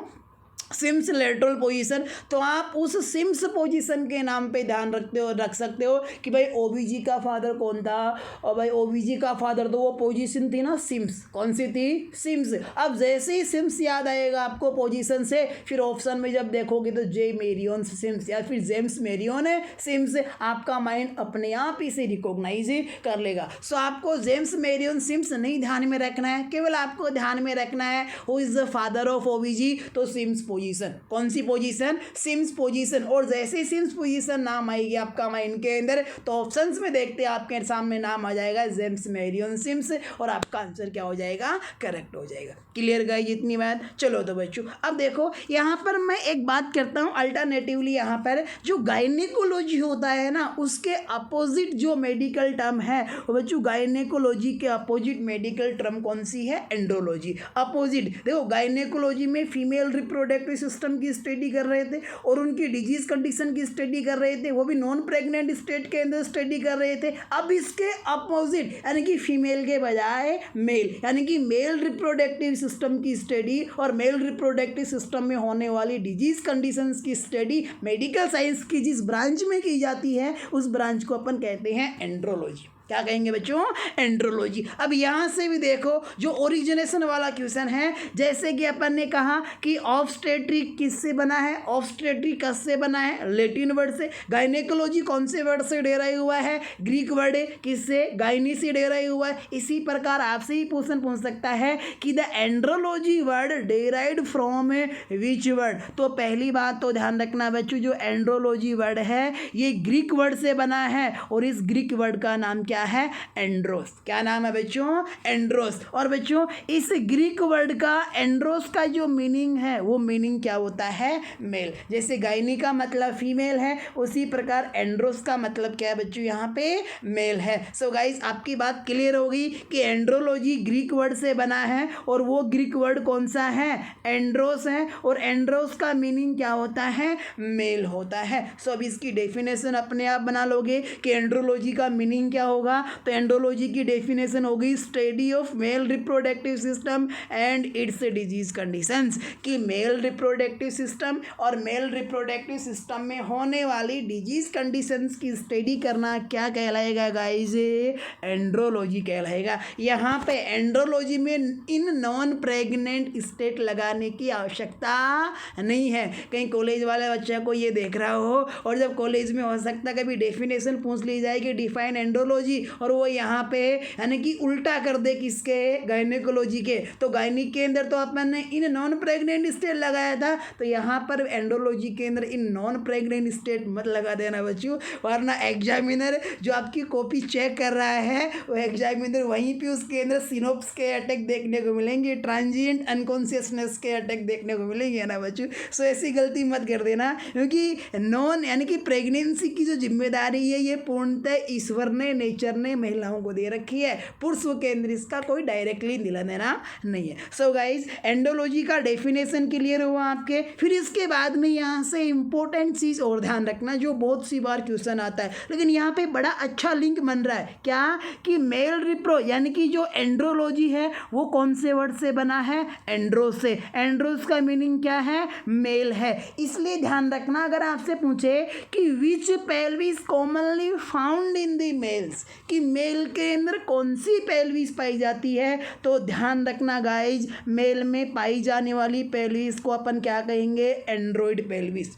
सिम्स लेटरल पोजीशन। तो आप उस सिम्स पोजीशन के नाम पे ध्यान रख सकते हो कि भाई ओबीजी का फादर कौन था, और भाई ओबीजी का फादर तो वो पोजीशन थी ना सिम्स, कौन सी थी, सिम्स। अब जैसे ही सिम्स याद आएगा आपको पोजीशन से, फिर ऑप्शन में जब देखोगे तो जे मैरियन सिम्स या फिर जेम्स मैरियन सिम्स, आपका माइंड अपने आप ही से रिकॉग्नाइज कर लेगा। सो आपको जेम्स मैरियन सिम्स नहीं ध्यान में रखना है, केवल आपको ध्यान में रखना है who is the father of OBG, तो सिम्स पोजीशन। कौन सी पोजीशन, सिम्स पोजीशन। और जैसे ही सिम्स पोजीशन नाम आएगी आपका माइंड के अंदर, तो ऑप्शंस में देखते हैं आपके सामने नाम आ जाएगा जेम्स मैरियन सिम्स, और आपका आंसर क्या हो जाएगा, करेक्ट हो जाएगा। क्लियर गाइस इतनी बात। चलो तो बच्चों अब देखो यहाँ पर मैं एक बात करता हूँ, अल्टरनेटिवली यहाँ पर जो गायनेकोलॉजी होता है ना, उसके अपोजिट जो मेडिकल टर्म है वो बच्चों, गायनेकोलॉजी के अपोजिट मेडिकल टर्म कौन सी है, एंड्रोलॉजी। अपोजिट देखो, गायनेकोलॉजी में फीमेल रिप्रोडक्टिव सिस्टम की स्टडी कर रहे थे और उनकी डिजीज कंडीशन की स्टडी कर रहे थे, वो भी नॉन प्रेग्नेंट स्टेट के अंदर स्टडी कर रहे थे। अब इसके अपोजिट यानी कि फीमेल के बजाय मेल, यानी कि मेल रिप्रोडक्टिव सिस्टम की स्टडी और मेल रिप्रोडक्टिव सिस्टम में होने वाली डिजीज कंडीशंस की स्टडी मेडिकल साइंस की जिस ब्रांच में की जाती है उस ब्रांच को अपन कहते हैं एंड्रोलॉजी। क्या कहेंगे बच्चों, एंड्रोलॉजी। अब यहाँ से भी देखो जो ओरिजिनेशन वाला क्वेश्चन है, जैसे कि अपन ने कहा कि ऑब्स्टेट्रिक किससे बना है, ऑब्स्टेट्रिक कस से बना है, लैटिन वर्ड से। गायनेकोलॉजी कौन से वर्ड से डेराइव हुआ है, ग्रीक वर्ड है, किससे, गायनी से डेराइव हुआ है। इसी प्रकार आपसे ही क्वेश्चन पूछ सकता है कि the andrology word derived from which word. तो पहली बात तो ध्यान रखना बच्चों, जो एंड्रोलॉजी वर्ड है ये ग्रीक वर्ड से बना है, और इस ग्रीक वर्ड का नाम क्या है, एंड्रोस। क्या नाम है बच्चों, एंड्रोस। और बच्चों इस ग्रीक वर्ड का एंड्रोस का जो मीनिंग है वो मीनिंग क्या होता है, मेल। जैसे गायनी का मतलब फीमेल है, उसी प्रकार एंड्रोस का मतलब क्या है बच्चों, यहाँ पे मेल है। सो गाइस आपकी बात क्लियर होगी कि एंड्रोलॉजी ग्रीक वर्ड से बना है, और वो ग्रीक वर्ड कौन सा है, एंड्रोस है, और एंड्रोस का मीनिंग क्या होता है, मेल होता है। सो अब इसकी डेफिनेशन अपने आप बना लोगे कि एंड्रोलॉजी का मीनिंग क्या होगा। तो एंड्रोलॉजी की डेफिनेशन होगी study of male reproductive system and its disease conditions, कि मेल रिप्रोडक्टिव सिस्टम और मेल रिप्रोडक्टिव सिस्टम में होने वाली डिजीज कंडीशंस की स्टडी करना क्या कहलाएगा गाइस, एंड्रोलॉजी कहलाएगा। यहाँ पे एंड्रोलॉजी में इन नॉन प्रेग्नेंट स्टेट लगाने की आवश्यकता नहीं है। कहीं कॉलेज वाले बच्चे को ये देख रहा हो, और जब कॉलेज में हो सकता है कभी डेफिनेशन पूछ ली जाएगी डिफाइन एंड्रोलॉजी, और वो यहाँ पे यानी कि उल्टा कर दे किसके, गायनेकोलॉजी के। तो गायनी के अंदर तो अपन ने इन नॉन प्रेग्नेंट स्टेट लगाया था, तो यहाँ पर एंड्रोलॉजी के अंदर इन नॉन प्रेग्नेंट स्टेट मत लगा देना बच्चों, वरना एग्जामिनर जो आपकी कॉपी चेक कर रहा है वो एग्जामिनर वहीं पे उसके अंदर सिनोप्स के अटैक देखने को मिलेंगे, ट्रांजिएंट अनकॉन्शियसनेस के अटैक देखने को मिलेंगे ना बच्चों। सो ऐसी गलती मत कर देना, क्योंकि नॉन यानी कि प्रेगनेंसी की जो जिम्मेदारी है ये पूर्णतः ईश्वर ने नेचर नेचर ने महिलाओं को दे रखी है, पुरुषों के अंदर इसका कोई डायरेक्टली लेना देना नहीं है। सो गाइज एंडोलॉजी का डेफिनेशन क्लियर हुआ आपके। फिर इसके बाद में यहाँ से इंपॉर्टेंट चीज़ और ध्यान रखना जो बहुत सी बार क्वेश्चन आता है, लेकिन यहाँ पे बड़ा अच्छा लिंक बन रहा है क्या कि मेल रिप्रो यानी कि जो एंड्रोलॉजी है वो कौन से वर्ड से बना है, एंड्रोस से। एंड्रोस का मीनिंग क्या है, मेल है। इसलिए ध्यान रखना अगर आपसे पूछे कि which pelvis commonly found in the males, कि मेल के अंदर कौन सी पेल्विस पाई जाती है, तो ध्यान रखना गाइज मेल में पाई जाने वाली पेल्विस को अपन क्या कहेंगे, एंड्रॉइड पेल्विस।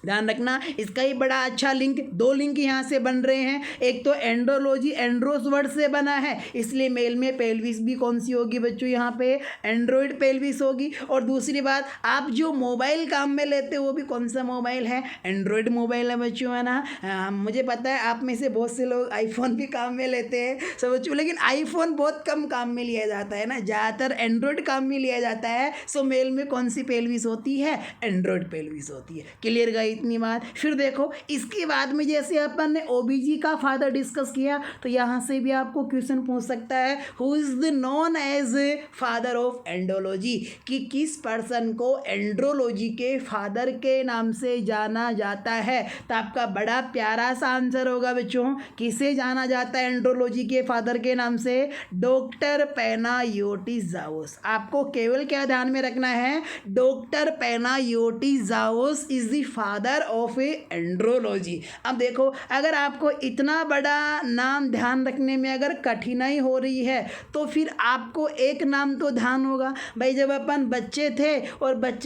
ध्यान रखना इसका ही बड़ा अच्छा लिंक, दो लिंक यहाँ से बन रहे हैं। एक तो एंड्रोलॉजी एंड्रोस वर्ड से बना है, इसलिए मेल में पेल्विस भी कौन सी होगी बच्चों, यहाँ पे एंड्रॉइड पेल्विस होगी। और दूसरी बात, आप जो मोबाइल काम में लेते हो वो भी कौन सा मोबाइल है, एंड्रॉइड मोबाइल है बच्चों, है ना। मुझे पता है आप में से बहुत से लोग आईफोन भी काम में लेते हैं सब बच्चों, लेकिन आईफोन बहुत कम काम में लिया जाता है ना, ज़्यादातर एंड्रॉइड काम में लिया जाता है। सो मेल में कौन सी पेल्विस होती है, एंड्रॉइड पेल्विस होती है। क्लियर गाइस इतनी बात। फिर देखो इसके बाद में जैसे अपन ने ओबीजी का फादर डिस्कस किया, तो यहाँ से भी आपको क्वेश्चन पूछ सकता है who is the known as father of andrology, कि किस पर्सन को एंड्रोलॉजी के फादर के नाम से जाना जाता है। तो आपका बड़ा प्यारा सा आंसर होगा बच्चों, किसे जाना जाता है एंड्रोलॉजी के फादर के नाम से, डॉक्टर पैनायोटिज़ाउस। आपको केवल क्या ध्यान में रखना है, doctor Panayotizous is the father of andrology. अब देखो अगर आपको इतना बड़ा नाम ध्यान रखने में अगर कठिनाई हो रही है, तो फिर आपको एक नाम तो ध्यान होगा भाई, जब अपन बच्चे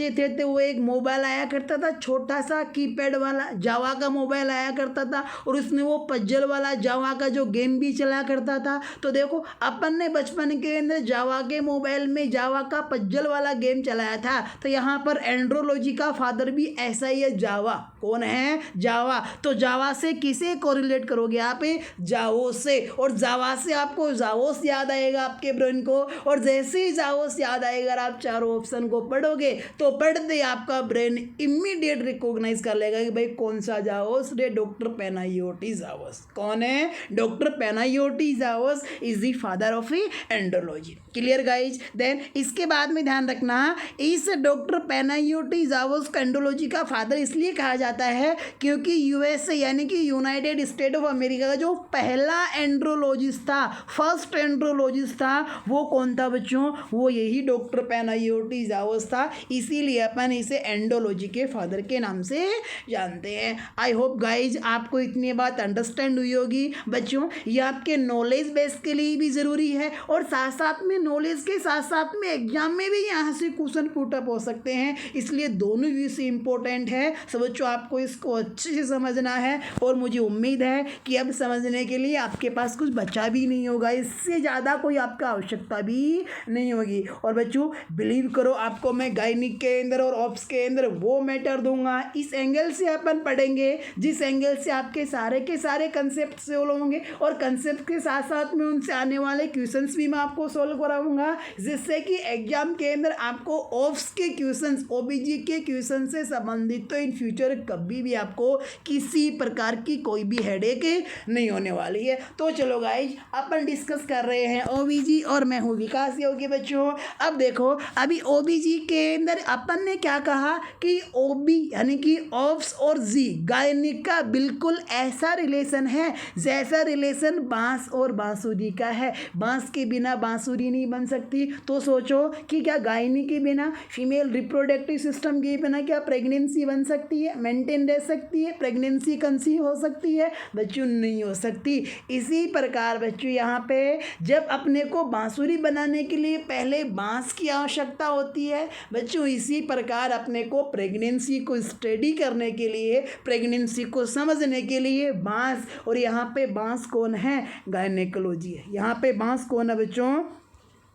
थे तो वो एक मोबाइल आया करता था छोटा सा कीपैड वाला, जावा का मोबाइल आया करता था, और उसमें वो पजल वाला जावा का जो गेम भी चला करता था। तो देखो अपन ने बचपन के अंदर जावा के मोबाइल में जावा का पजल वाला गेम चलाया था। तो यहाँ पर एंड्रोलॉजी का फादर भी ऐसा ही है, जावा। कौन है, जावा। तो जावा से किसे कोरिलेट करोगे आप, जावो से, और जावा से आपको जावोस याद आएगा आपके ब्रेन को, और जैसे ही जावोस याद आएगा आप चारों ऑप्शन को पढ़ोगे तो पढ़ते आपका ब्रेन इमीडिएट रिकॉग्नाइज कर लेगा कि भाई कौन सा जावोस रे, डॉक्टर पैनायोटिज़ाउस। कौन है, doctor Panayotizous is the father of andrology. Clear guys. Then इसके बाद में ध्यान रखना, इस डॉक्टर पैनायोटिज़ाउस को एंड्रोलॉजी का फादर इसलिए कहा जाता है क्योंकि यूएसए यानी कि यूनाइटेड स्टेट ऑफ अमेरिका का जो पहला एंड्रोलॉजिस्ट था, फर्स्ट एंड्रोलॉजिस्ट था, वो कौन था बच्चों, वो यही डॉक्टर पैनायोटिज़ाउस था। इसीलिए अपन इसे एंड्रोलॉजी के फादर के नाम से जानते हैं। आई होप गाइज आपको इतनी बात अंडरस्टैंड हुई होगी बच्चों। ये आपके नॉलेज बेस के लिए भी ज़रूरी है, और साथ साथ में नॉलेज के साथ साथ में एग्जाम में भी यहाँ से क्वेश्चन पुट अप हो सकते हैं, इसलिए दोनों व्यू से इंपॉर्टेंट है। सब बच्चों आपको इसको अच्छे से समझना है, और मुझे उम्मीद है कि अब समझने के लिए आपके पास कुछ बचा भी नहीं होगा, इससे ज़्यादा कोई आपका आवश्यकता भी नहीं होगी। और बच्चों बिलीव करो, आपको मैं गायनिक के अंदर और ऑप्स के अंदर वो मैटर दूंगा, इस एंगल से अपन पढ़ेंगे जिस एंगल से आपके सारे के सारे कंसेप्ट सोल्व होंगे, और कंसेप्ट के साथ साथ में उनसे आने वाले क्वेश्चंस भी मैं आपको सोल्व कराऊंगा, जिससे कि एग्जाम के अंदर आपको ऑप्स के क्वेश्चंस, ओबीजी के क्वेश्चन से संबंधित तो इन फ्यूचर कभी भी आपको किसी प्रकार की कोई भी हेडेक नहीं होने वाली है। तो चलो गाइज अपन डिस्कस कर रहे हैं ओबीजी, और मैं हूँ विकास योगी बच्चों। अब देखो अभी ओबीजी के अंदर अपन ने क्या कहा कि ओबी यानी कि ऑप्स और जी गायनिक का बिल्कुल ऐसा रिलेशन है जैसा रिलेशन बांस और बांसुरी का है। बांस के बिना बांसुरी नहीं बन सकती, तो सोचो कि क्या गायनिक के बिना, फीमेल रिप्रोडक्टिव सिस्टम के बिना क्या प्रेगनेंसी बन सकती है, मेंटेन रह सकती है, प्रेगनेंसी कंसीव हो सकती है बच्चों, नहीं हो सकती। इसी प्रकार बच्चों यहाँ पे जब अपने को बांसुरी बनाने के लिए पहले बांस की आवश्यकता होती है बच्चों, इसी प्रकार अपने को प्रेगनेंसी को स्टडी करने के लिए, प्रेगनेंसी को समझने के लिए बांस, और यहाँ पे बांस कौन है, गायनेकोलॉजी है। यहाँ पे बांस कौन है बच्चों,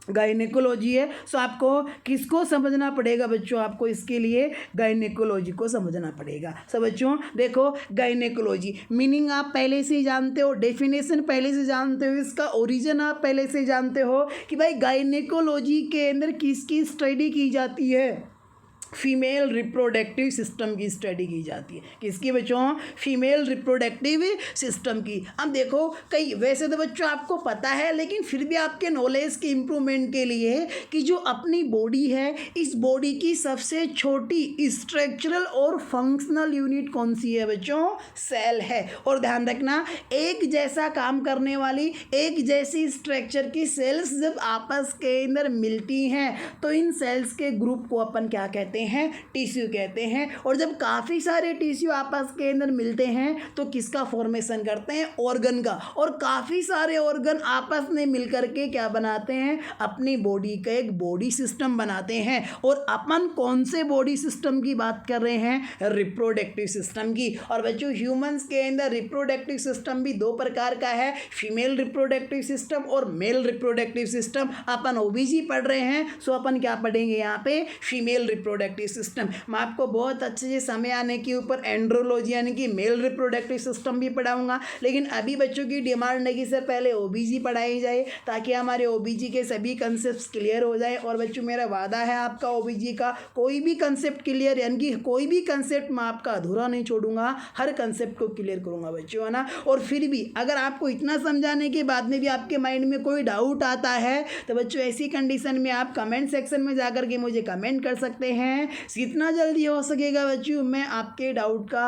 गायनेकोलॉजी है। सो आपको किसको समझना पड़ेगा बच्चों, आपको इसके लिए गायनेकोलॉजी को समझना पड़ेगा। सब बच्चों देखो गायनेकोलॉजी मीनिंग आप पहले से ही जानते हो, डेफिनेशन पहले से जानते हो, इसका ओरिजिन आप पहले से जानते हो कि भाई गायनेकोलॉजी के अंदर किसकी स्टडी की जाती है, फीमेल रिप्रोडक्टिव सिस्टम की स्टडी की जाती है। किसकी बच्चों? फीमेल रिप्रोडक्टिव सिस्टम की। अब देखो कई वैसे तो बच्चों आपको पता है, लेकिन फिर भी आपके नॉलेज के इम्प्रूवमेंट के लिए कि जो अपनी बॉडी है, इस बॉडी की सबसे छोटी स्ट्रक्चरल और फंक्शनल यूनिट कौन सी है बच्चों? सेल है। और ध्यान रखना, एक जैसा काम करने वाली, एक जैसी स्ट्रक्चर की सेल्स जब आपस के अंदर मिलती हैं तो इन सेल्स के ग्रुप को अपन क्या कहते हैं? टिश्यू कहते हैं। और जब काफ़ी सारे टिश्यू आपस के अंदर मिलते हैं तो किसका फॉर्मेशन करते हैं? ऑर्गन का। और काफ़ी सारे ऑर्गन आपस में मिलकर के क्या बनाते हैं? अपनी बॉडी का एक बॉडी सिस्टम बनाते हैं। और अपन कौन से बॉडी सिस्टम की बात कर रहे हैं? रिप्रोडक्टिव सिस्टम की। और बच्चों ह्यूमंस के अंदर रिप्रोडक्टिव सिस्टम भी दो प्रकार का है, फीमेल रिप्रोडक्टिव सिस्टम और मेल रिप्रोडक्टिव सिस्टम। अपन ओबीजी पढ़ रहे हैं, सो अपन क्या पढ़ेंगे यहाँ पे? Female reproductive system. मैं आपको बहुत अच्छे से समय आने के ऊपर एंड्रोलॉजी यानी कि मेल रिप्रोडक्टिव सिस्टम भी पढ़ाऊंगा, लेकिन अभी बच्चों की डिमांड है कि सर पहले ओबीजी पढ़ाई जाए ताकि हमारे ओबीजी के सभी कंसेप्ट क्लियर हो जाए। और बच्चों मेरा वादा है आपका ओबीजी का कोई भी कंसेप्ट क्लियर, यानी कि कोई भी कंसेप्ट मैं आपका अधूरा नहीं छोड़ूंगा, हर कंसेप्ट को क्लियर करूंगा बच्चों, है ना। और फिर भी अगर आपको इतना समझाने के बाद में भी आपके माइंड में कोई डाउट आता है तो बच्चों ऐसी कंडीशन में आप कमेंट सेक्शन में जाकर के मुझे कमेंट कर सकते हैं। जितना जल्दी हो सकेगा बच्चों मैं आपके डाउट का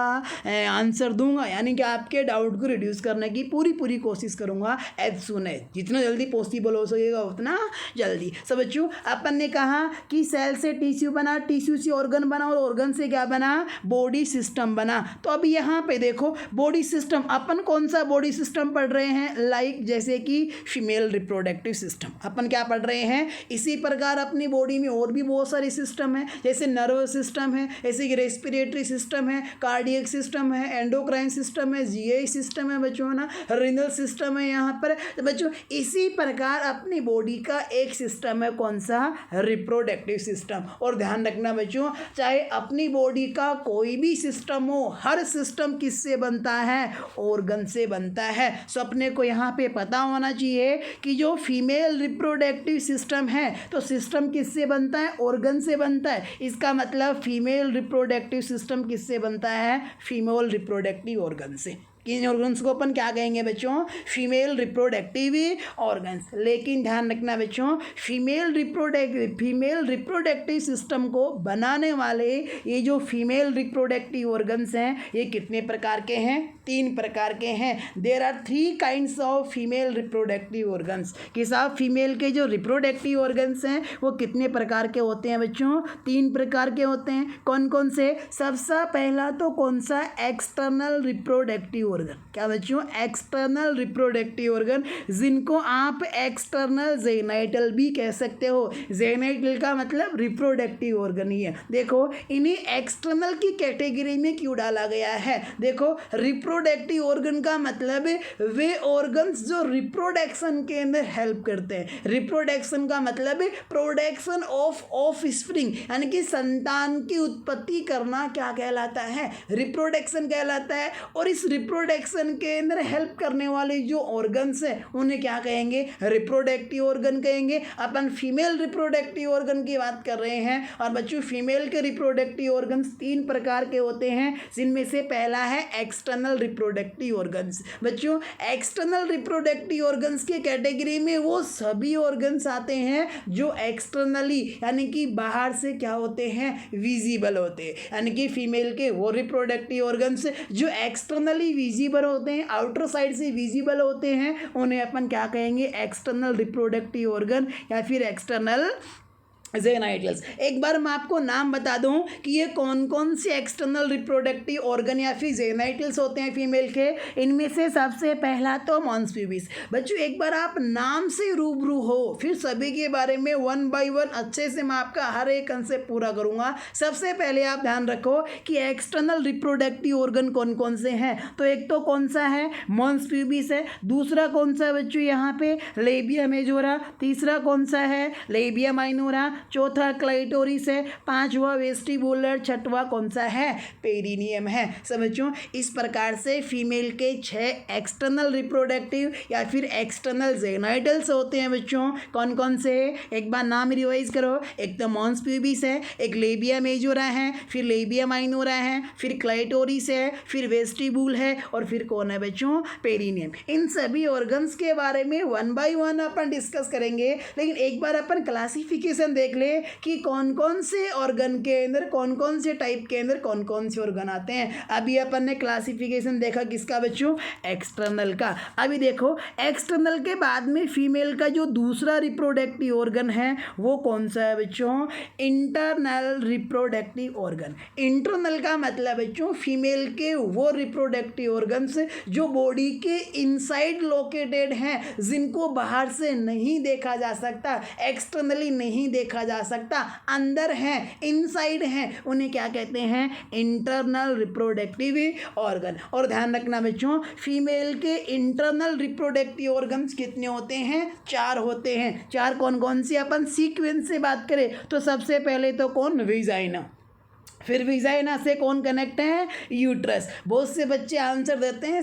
आंसर दूंगा, यानी कि आपके डाउट को रिड्यूस करने की पूरी कोशिश करूंगा एज सून एज, जितना जल्दी पॉसिबल हो सकेगा उतना जल्दी। सब बच्चों अपन ने कहा कि सेल से टिश्यू बना, टिश्यू से ऑर्गन बना और ऑर्गन से क्या बना? बॉडी सिस्टम बना। तो अब यहाँ पे देखो बॉडी सिस्टम, अपन कौन सा बॉडी सिस्टम पढ़ रहे हैं? लाइक जैसे कि फीमेल रिप्रोडक्टिव सिस्टम अपन क्या पढ़ रहे हैं। इसी प्रकार अपनी बॉडी में और भी बहुत सारे सिस्टम है, जैसे नर्वस सिस्टम है, जैसे कि रेस्पिरेटरी सिस्टम है, कार्डियक सिस्टम है, एंडोक्राइन सिस्टम है, जीआई सिस्टम है बच्चों, ना रीनल सिस्टम है यहाँ पर। तो बच्चों इसी प्रकार अपनी बॉडी का एक सिस्टम है, कौन सा? Reproductive system. और ध्यान रखना बच्चों, चाहे अपनी बॉडी का कोई भी सिस्टम हो, हर सिस्टम किससे बनता है? ऑर्गन से बनता है। सो अपने को यहाँ पे पता होना चाहिए कि जो फीमेल रिप्रोडक्टिव सिस्टम है तो सिस्टम किससे बनता है? ऑर्गन से बनता है। इसका मतलब फीमेल रिप्रोडक्टिव सिस्टम किससे बनता है? फीमेल रिप्रोडक्टिव ऑर्गन से। किन ऑर्गन्स को अपन क्या कहेंगे बच्चों? Female reproductive organs. लेकिन ध्यान रखना बच्चों, फीमेल रिप्रोडक्टिव सिस्टम को बनाने वाले ये जो फीमेल रिप्रोडक्टिव ऑर्गन्स हैं ये कितने प्रकार के हैं? 3 प्रकार के हैं। There are 3 kinds of female reproductive organs. कि साहब फीमेल के जो रिप्रोडक्टिव ऑर्गन्स हैं वो कितने प्रकार के होते हैं बच्चों? 3 प्रकार के होते हैं। कौन कौन से? सबसे पहला तो कौन सा? External reproductive organ. क्या बच्चों? एक्सटर्नल रिप्रोडक्टिव ऑर्गन, जिनको आप एक्सटर्नल जेनाइटल भी कह सकते हो। जेनाइटल का मतलब रिप्रोडक्टिव ऑर्गन ही है। देखो इन्हें एक्सटर्नल की कैटेगरी में क्यों डाला गया है? देखो रिप्रोडक्टिव ऑर्गन का मतलब वे ऑर्गन्स जो रिप्रोडक्शन के अंदर हेल्प करते हैं। रिप्रोडक्शन का मतलब प्रोडक्शन ऑफ ऑफस्प्रिंग, यानी कि संतान की उत्पत्ति करना क्या कहलाता है? रिप्रोडक्शन कहलाता है। और इस रिप्रोडक्शन के अंदर हेल्प करने वाले जो ऑर्गन्स हैं उन्हें क्या कहेंगे? रिप्रोडक्टिव ऑर्गन कहेंगे। अपन फीमेल रिप्रोडक्टिव ऑर्गन की बात कर रहे हैं। और बच्चों फीमेल के रिप्रोडक्टिव ऑर्गन्स 3 प्रकार के होते हैं, जिनमें से पहला है एक्सटर्नल रिप्रोडक्टिव ऑर्गन्स। बच्चों एक्सटर्नल रिप्रोडक्टिव ऑर्गन्स के कैटेगरी में वो सभी ऑर्गन्स आते हैं जो एक्सटर्नली यानी कि बाहर से क्या होते हैं? विजिबल होते हैं। यानी कि फीमेल के वो रिप्रोडक्टिव ऑर्गन्स जो एक्सटर्नली विजिबल होते हैं, आउटर साइड से विजिबल होते हैं, उन्हें अपन क्या कहेंगे? एक्सटर्नल रिप्रोडक्टिव ऑर्गन या फिर एक्सटर्नल जेनाइटल्स। एक बार मैं आपको नाम बता दूं कि ये कौन कौन से एक्सटर्नल रिप्रोडक्टिव ऑर्गन या फिर जेनाइटल्स होते हैं फीमेल के। इनमें से सबसे पहला तो मॉन्स प्यूबिस। बच्चों एक बार आप नाम से रूबरू हो, फिर सभी के बारे में 1 बाय 1 अच्छे से मैं आपका हर एक कंसेप्ट पूरा करूंगा। सबसे पहले आप ध्यान रखो कि एक्सटर्नल रिप्रोडक्टिव ऑर्गन कौन कौन से हैं। तो एक तो कौन सा है? मॉन्स प्यूबिस है। दूसरा कौन सा बच्चों? यहाँ पे लेबिया मेजोरा। तीसरा कौन सा है? Labia minora. चौथा क्लाइटोरिस है, पांचवा वेस्टिबुलर, छठवा कौन सा है, पेरिनियम है। समझो इस प्रकार से फीमेल के 6 एक्सटर्नल रिप्रोडक्टिव या फिर एक्सटर्नल जेनाइटल्स होते हैं बच्चों। कौन कौन से, एक बार नाम रिवाइज करो। एक तो मॉन्स प्यूबिस है, एक लेबिया मेजोरा है, फिर लेबिया माइनोरा है, फिर क्लाइटोरिस है, फिर वेस्टिबुल है और फिर कौन है बच्चों, पेरिनियम। इन सभी ऑर्गन्स के बारे में 1 बाय 1 अपन डिस्कस करेंगे, लेकिन एक बार अपन क्लासिफिकेशन देख ले कि कौन कौन से ऑर्गन के अंदर, कौन कौन से टाइप के अंदर कौन कौन से ऑर्गन आते हैं। अभी अपन ने क्लासिफिकेशन देखा किसका बच्चों, एक्सटर्नल का। अभी देखो एक्सटर्नल के बाद में फीमेल का जो दूसरा रिप्रोडक्टिव ऑर्गन है वो कौन सा है बच्चों, इंटरनल रिप्रोडक्टिव ऑर्गन। इंटरनल का मतलब बच्चों फीमेल के वो रिप्रोडक्टिव ऑर्गन्स जो बॉडी के इनसाइड लोकेटेड हैं, जिनको बाहर से नहीं देखा जा सकता, एक्सटर्नली नहीं देखा जा सकता, अंदर हैं, इनसाइड हैं, उन्हें क्या कहते हैं, इंटरनल रिप्रोडक्टिव ऑर्गन। और ध्यान रखना बच्चों फीमेल के इंटरनल रिप्रोडक्टिव ऑर्गन्स कितने होते हैं, 4 होते हैं। 4 कौन कौन से, अपन सीक्वेंस से बात करें तो सबसे पहले तो कौन, विजाइना, फिर विजाइना से कौन कनेक्ट है, यूट्रस। बहुत से बच्चे आंसर देते हैं